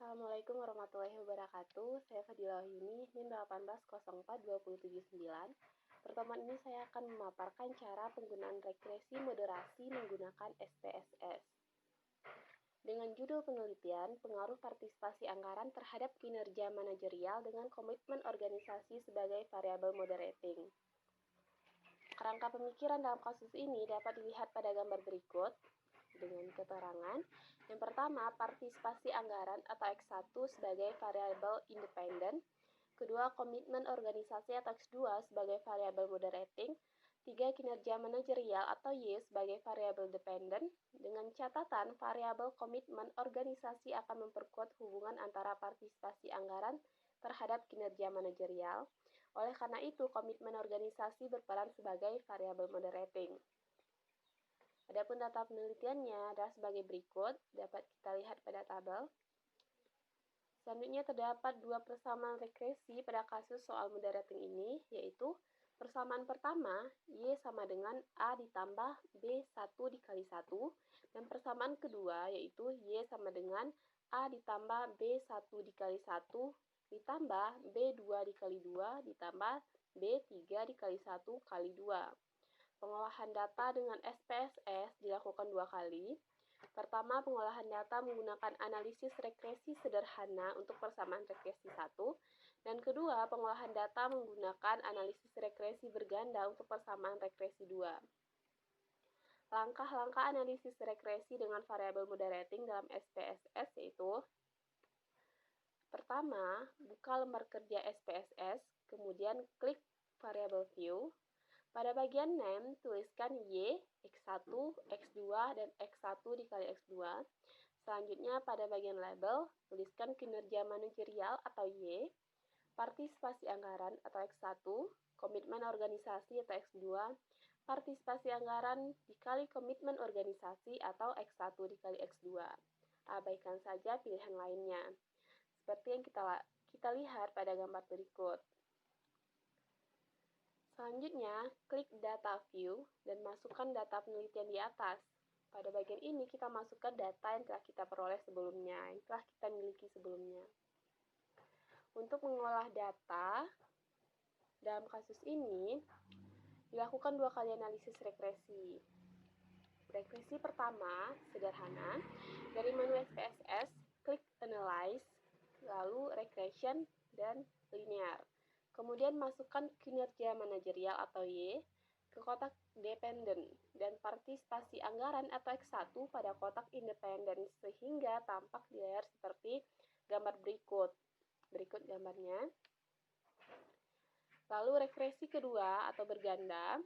Assalamualaikum warahmatullahi wabarakatuh. Saya Fadila Wahyuni, NIM 1804279. Pertemuan ini saya akan memaparkan cara penggunaan regresi moderasi menggunakan SPSS. Dengan judul penelitian, pengaruh partisipasi anggaran terhadap kinerja manajerial dengan komitmen organisasi sebagai variabel moderating. Kerangka pemikiran dalam kasus ini dapat dilihat pada gambar berikut dengan keterangan. Yang pertama, partisipasi anggaran atau X1 sebagai variabel independen. Kedua, komitmen organisasi atau X2 sebagai variabel moderating. 3. Kinerja manajerial atau Y sebagai variabel dependen. Dengan catatan, variabel komitmen organisasi akan memperkuat hubungan antara partisipasi anggaran terhadap kinerja manajerial. Oleh karena itu, komitmen organisasi berperan sebagai variabel moderating. Adapun data penelitiannya adalah sebagai berikut, dapat kita lihat pada tabel. Selanjutnya terdapat dua persamaan regresi pada kasus soal moderating ini, yaitu persamaan pertama, Y sama dengan A ditambah B1 dikali 1, dan persamaan kedua, yaitu Y sama dengan A ditambah B1 dikali 1, ditambah B2 dikali 2, ditambah B3 dikali 1 kali 2. Pengolahan data dengan SPSS dilakukan dua kali. Pertama, pengolahan data menggunakan analisis regresi sederhana untuk persamaan regresi 1. Dan kedua, pengolahan data menggunakan analisis regresi berganda untuk persamaan regresi 2. Langkah-langkah analisis regresi dengan variabel moderating dalam SPSS yaitu: pertama, buka lembar kerja SPSS, kemudian klik variable view. Pada bagian name, tuliskan Y, X1, X2, dan X1 dikali X2. Selanjutnya, pada bagian label, tuliskan kinerja manajerial atau Y, partisipasi anggaran atau X1, komitmen organisasi atau X2, partisipasi anggaran dikali komitmen organisasi atau X1 dikali X2. Abaikan saja pilihan lainnya, seperti yang kita lihat pada gambar berikut. Selanjutnya, klik Data View dan masukkan data penelitian di atas. Pada bagian ini kita masukkan data yang telah kita peroleh sebelumnya, yang telah kita miliki sebelumnya. Untuk mengolah data, dalam kasus ini, dilakukan dua kali analisis regresi. Regresi pertama, sederhana, dari menu SPSS, klik Analyze, lalu Regression, dan Linear. Kemudian masukkan kinerja manajerial atau Y ke kotak dependen dan partisipasi anggaran atau X1 pada kotak independen sehingga tampak di layar seperti gambar berikut. Berikut gambarnya. Lalu regresi kedua atau berganda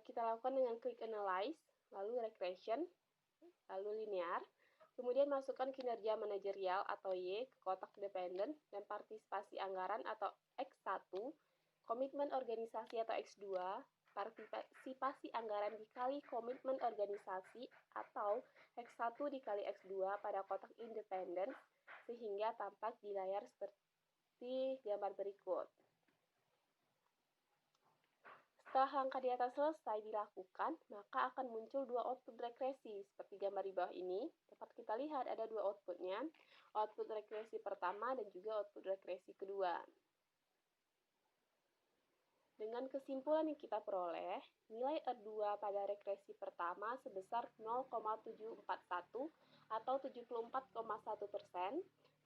kita lakukan dengan klik Analyze, lalu Regression, lalu Linear. Kemudian masukkan kinerja manajerial atau Y ke kotak dependen dan partisipasi anggaran atau X1, komitmen organisasi atau X2, partisipasi anggaran dikali komitmen organisasi atau X1 dikali X2 pada kotak independen sehingga tampak di layar seperti gambar berikut. Setelah langkah di atas selesai dilakukan, maka akan muncul dua output regresi seperti gambar di bawah ini. Dapat kita lihat ada dua outputnya, output regresi pertama dan juga output regresi kedua. Dengan kesimpulan yang kita peroleh, nilai R2 pada regresi pertama sebesar 0,741 atau 74,1%,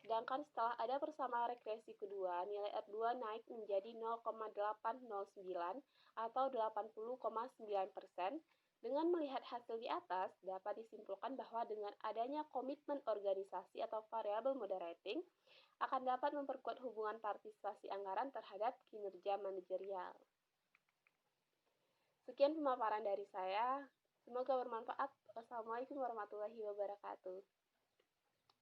sedangkan setelah ada persamaan regresi kedua, nilai R2 naik menjadi 0,809 atau 80,9%. Dengan melihat hasil di atas, dapat disimpulkan bahwa dengan adanya komitmen organisasi atau variabel moderating, akan dapat memperkuat hubungan partisipasi anggaran terhadap kinerja manajerial. Sekian pemaparan dari saya, semoga bermanfaat. Wassalamualaikum warahmatullahi wabarakatuh.